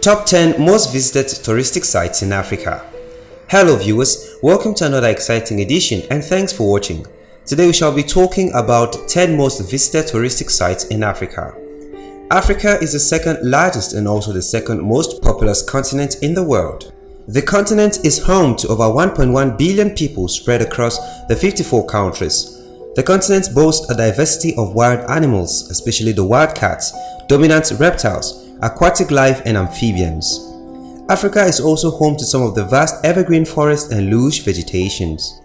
Top 10 most visited touristic sites in Africa. Hello viewers, welcome to another exciting edition and thanks for watching. Today we shall be talking about 10 most visited touristic sites in Africa. Africa is the second largest and also the second most populous continent in the world. The continent is home to over 1.1 billion people spread across the 54 countries. The continent boasts a diversity of wild animals, especially the wild cats, dominant reptiles, aquatic life and amphibians. Africa is also home to some of the vast evergreen forests and lush vegetations.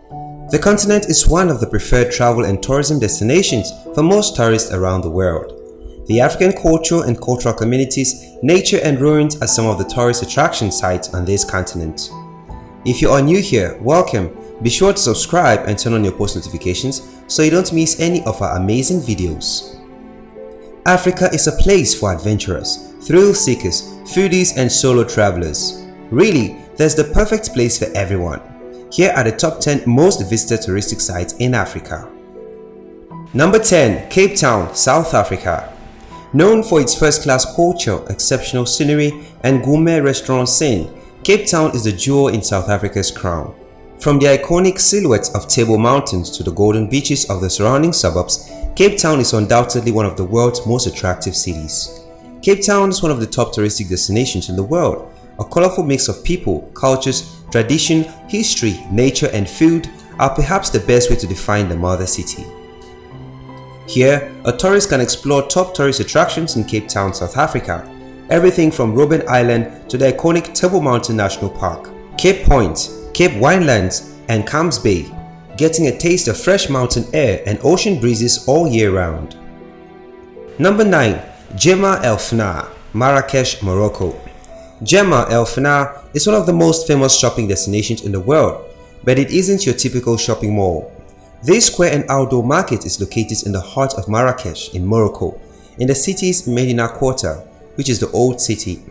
The continent is one of the preferred travel and tourism destinations for most tourists around the world. The African culture and cultural communities, nature and ruins are some of the tourist attraction sites on this continent. If you are new here, welcome. Be sure to subscribe and turn on your post notifications so you don't miss any of our amazing videos. Africa is a place for adventurers, thrill seekers, foodies and solo travelers. Really, there's the perfect place for everyone. Here are the top 10 most visited touristic sites in Africa. Number 10. Cape Town, South Africa. Known for its first-class culture, exceptional scenery and gourmet restaurant scene, Cape Town is the jewel in South Africa's crown. From the iconic silhouettes of Table Mountains to the golden beaches of the surrounding suburbs, Cape Town is undoubtedly one of the world's most attractive cities. Cape Town is one of the top touristic destinations in the world. A colorful mix of people, cultures, tradition, history, nature and food are perhaps the best way to define the mother city. Here, a tourist can explore top tourist attractions in Cape Town, South Africa. Everything from Robben Island to the iconic Table Mountain National Park, Cape Point, Cape Winelands and Camps Bay, getting a taste of fresh mountain air and ocean breezes all year round. Number 9. Jemaa El-Fnaa, Marrakesh, Morocco. Jemaa El-Fnaa is one of the most famous shopping destinations in the world, but it isn't your typical shopping mall. This square and outdoor market is located in the heart of Marrakesh in Morocco, in the city's Medina quarter, which is the old city.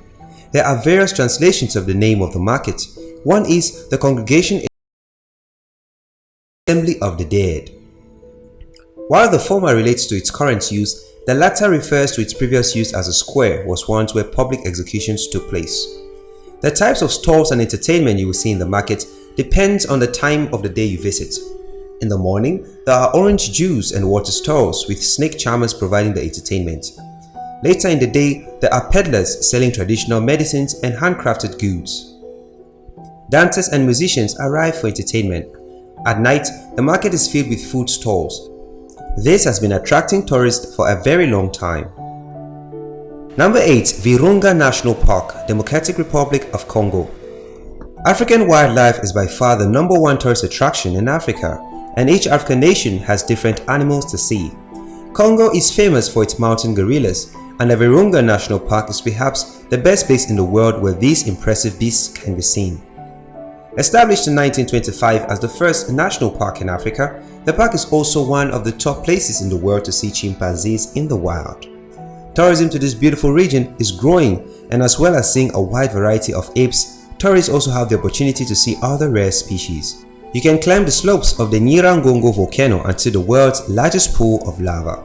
There are various translations of the name of the market. One is the Congregation Assembly of the Dead. While the former relates to its current use, the latter refers to its previous use as a square was once where public executions took place. The types of stalls and entertainment you will see in the market depends on the time of the day you visit. In the morning, there are orange juice and water stalls with snake charmers providing the entertainment. Later in the day, there are peddlers selling traditional medicines and handcrafted goods. Dancers and musicians arrive for entertainment. At night, the market is filled with food stalls. This has been attracting tourists for a very long time. Number 8. Virunga National Park, Democratic Republic of Congo. African wildlife is by far the number one tourist attraction in Africa, and each African nation has different animals to see. Congo is famous for its mountain gorillas, and the Virunga National Park is perhaps the best place in the world where these impressive beasts can be seen. Established in 1925 as the first national park in Africa, the park is also one of the top places in the world to see chimpanzees in the wild. Tourism to this beautiful region is growing, and as well as seeing a wide variety of apes, tourists also have the opportunity to see other rare species. You can climb the slopes of the Ngorongoro volcano and see the world's largest pool of lava.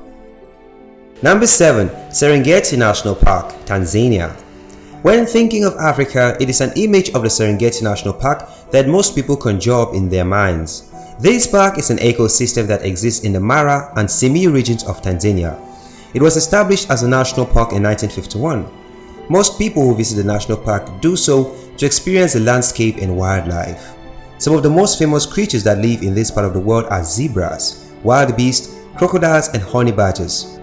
Number 7. Serengeti National Park, Tanzania. When thinking of Africa, it is an image of the Serengeti National Park that most people conjure up in their minds. This park is an ecosystem that exists in the Mara and Simiyu regions of Tanzania. It was established as a national park in 1951. Most people who visit the national park do so to experience the landscape and wildlife. Some of the most famous creatures that live in this part of the world are zebras, wild beasts, crocodiles and honey badgers.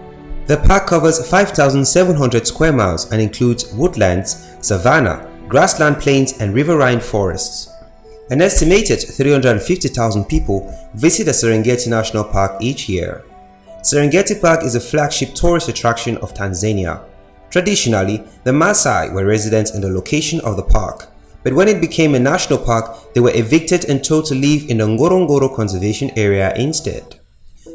The park covers 5,700 square miles and includes woodlands, savanna, grassland plains and riverine forests. An estimated 350,000 people visit the Serengeti National Park each year. Serengeti Park is a flagship tourist attraction of Tanzania. Traditionally, the Maasai were residents in the location of the park, but when it became a national park, they were evicted and told to live in the Ngorongoro conservation area instead.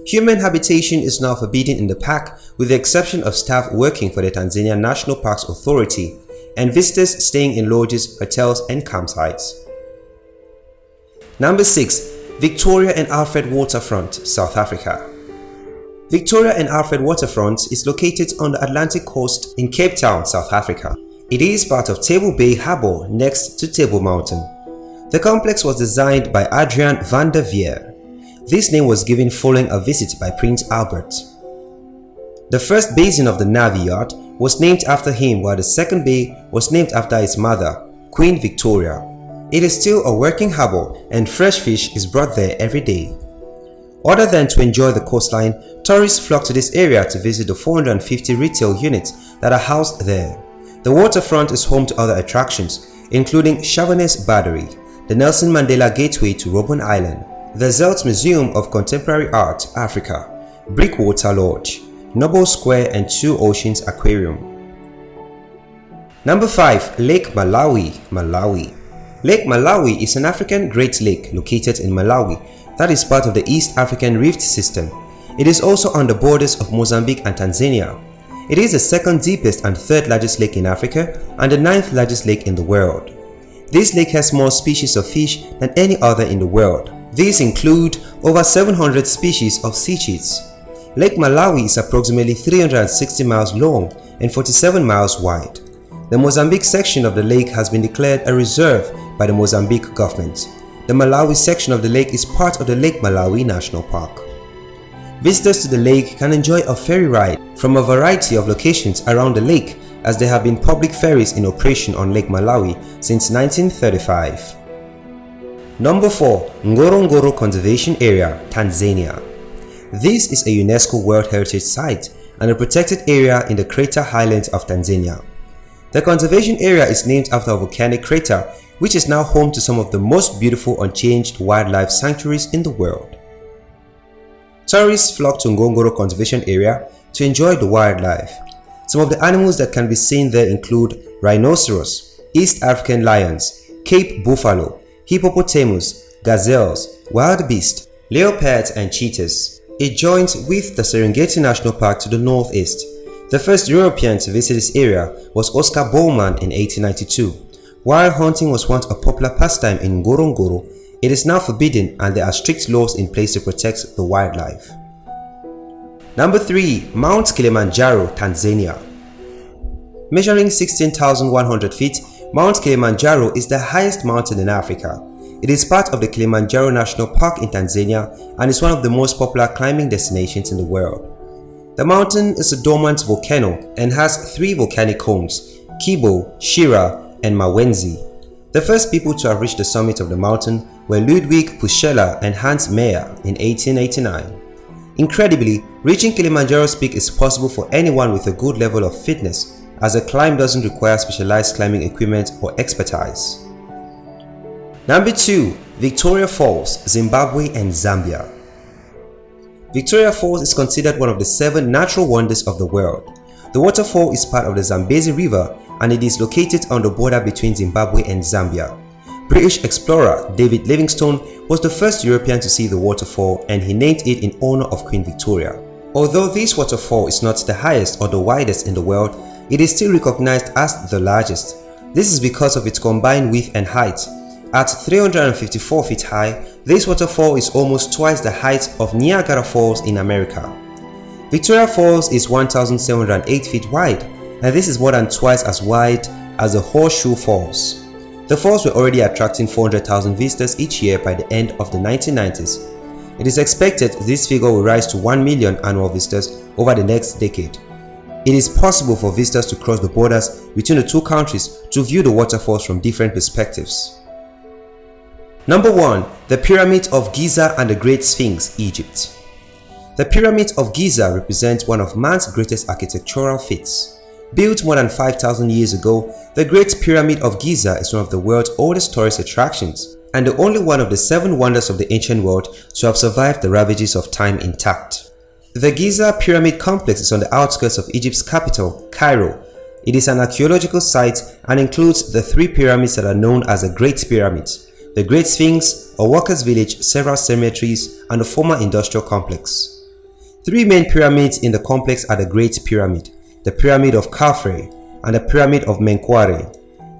Human habitation is now forbidden in the park with the exception of staff working for the Tanzania National Parks Authority and visitors staying in lodges, hotels and campsites. Number 6. Victoria and Alfred Waterfront, South Africa. Victoria and Alfred Waterfront is located on the Atlantic coast in Cape Town, South Africa. It is part of Table Bay Harbour next to Table Mountain. The complex was designed by Adriaan van der Veer. This name was given following a visit by Prince Albert. The first basin of the Navy Yard was named after him, while the second bay was named after his mother, Queen Victoria. It is still a working harbour and fresh fish is brought there every day. Other than to enjoy the coastline, tourists flock to this area to visit the 450 retail units that are housed there. The waterfront is home to other attractions, including Chavannes Battery, the Nelson Mandela Gateway to Robben Island, the Zelt Museum of Contemporary Art, Africa, Brickwater Lodge, Noble Square and Two Oceans Aquarium. Number 5. Lake Malawi, Malawi. Lake Malawi is an African Great Lake located in Malawi that is part of the East African Rift System. It is also on the borders of Mozambique and Tanzania. It is the second deepest and third largest lake in Africa and the 9th largest lake in the world. This lake has more species of fish than any other in the world. These include over 700 species of sea cheats. Lake Malawi is approximately 360 miles long and 47 miles wide. The Mozambique section of the lake has been declared a reserve by the Mozambique government. The Malawi section of the lake is part of the Lake Malawi National Park. Visitors to the lake can enjoy a ferry ride from a variety of locations around the lake, as there have been public ferries in operation on Lake Malawi since 1935. Number 4. Ngorongoro Conservation Area, Tanzania. This is a UNESCO World Heritage Site and a protected area in the crater highlands of Tanzania. The conservation area is named after a volcanic crater which is now home to some of the most beautiful unchanged wildlife sanctuaries in the world. Tourists flock to Ngorongoro Conservation Area to enjoy the wildlife. Some of the animals that can be seen there include rhinoceros, East African lions, Cape buffalo, hippopotamus, gazelles, wild leopards and cheetahs. It joins with the Serengeti National Park to the northeast. The first European to visit this area was Oscar Bowman in 1892. While hunting was once a popular pastime in Ngorongoro, it is now forbidden and there are strict laws in place to protect the wildlife. Number 3. Mount Kilimanjaro, Tanzania. Measuring 16,100 feet, Mount Kilimanjaro is the highest mountain in Africa. It is part of the Kilimanjaro National Park in Tanzania and is one of the most popular climbing destinations in the world. The mountain is a dormant volcano and has 3 volcanic cones, Kibo, Shira, and Mawenzi. The first people to have reached the summit of the mountain were Ludwig Puschella and Hans Meyer in 1889. Incredibly, reaching Kilimanjaro's peak is possible for anyone with a good level of fitness, as the climb doesn't require specialized climbing equipment or expertise. Number 2. Victoria Falls, Zimbabwe and Zambia. Victoria Falls is considered one of the 7 natural wonders of the world. The waterfall is part of the Zambezi River and it is located on the border between Zimbabwe and Zambia. British explorer David Livingstone was the first European to see the waterfall and he named it in honor of Queen Victoria. Although this waterfall is not the highest or the widest in the world, it is still recognized as the largest. This is because of its combined width and height. At 354 feet high, this waterfall is almost twice the height of Niagara Falls in America. Victoria Falls is 1,708 feet wide, and this is more than twice as wide as the Horseshoe Falls. The falls were already attracting 400,000 visitors each year by the end of the 1990s. It is expected this figure will rise to 1 million annual visitors over the next decade. It is possible for visitors to cross the borders between the two countries to view the waterfalls from different perspectives. Number 1. The Pyramid of Giza and the Great Sphinx, Egypt. The Pyramid of Giza represents one of man's greatest architectural feats. Built more than 5,000 years ago, the Great Pyramid of Giza is one of the world's oldest tourist attractions and the only one of the 7 wonders of the ancient world to have survived the ravages of time intact. The Giza Pyramid Complex is on the outskirts of Egypt's capital, Cairo. It is an archaeological site and includes the 3 pyramids that are known as the Great Pyramids, the Great Sphinx, a workers' village, several cemeteries, and a former industrial complex. 3 main pyramids in the complex are the Great Pyramid, the Pyramid of Khafre, and the Pyramid of Menkaure.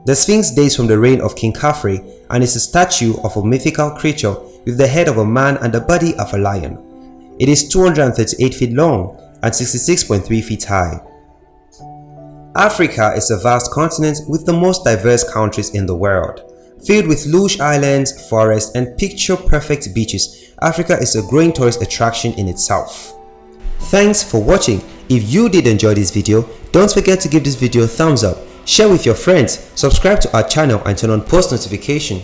The Sphinx dates from the reign of King Khafre and is a statue of a mythical creature with the head of a man and the body of a lion. It is 238 feet long and 66.3 feet high. Africa is a vast continent with the most diverse countries in the world. Filled with lush islands, forests, and picture-perfect beaches, Africa is a growing tourist attraction in itself. Thanks for watching. If you did enjoy this video, don't forget to give this video a thumbs up, share with your friends, subscribe to our channel and turn on post notification.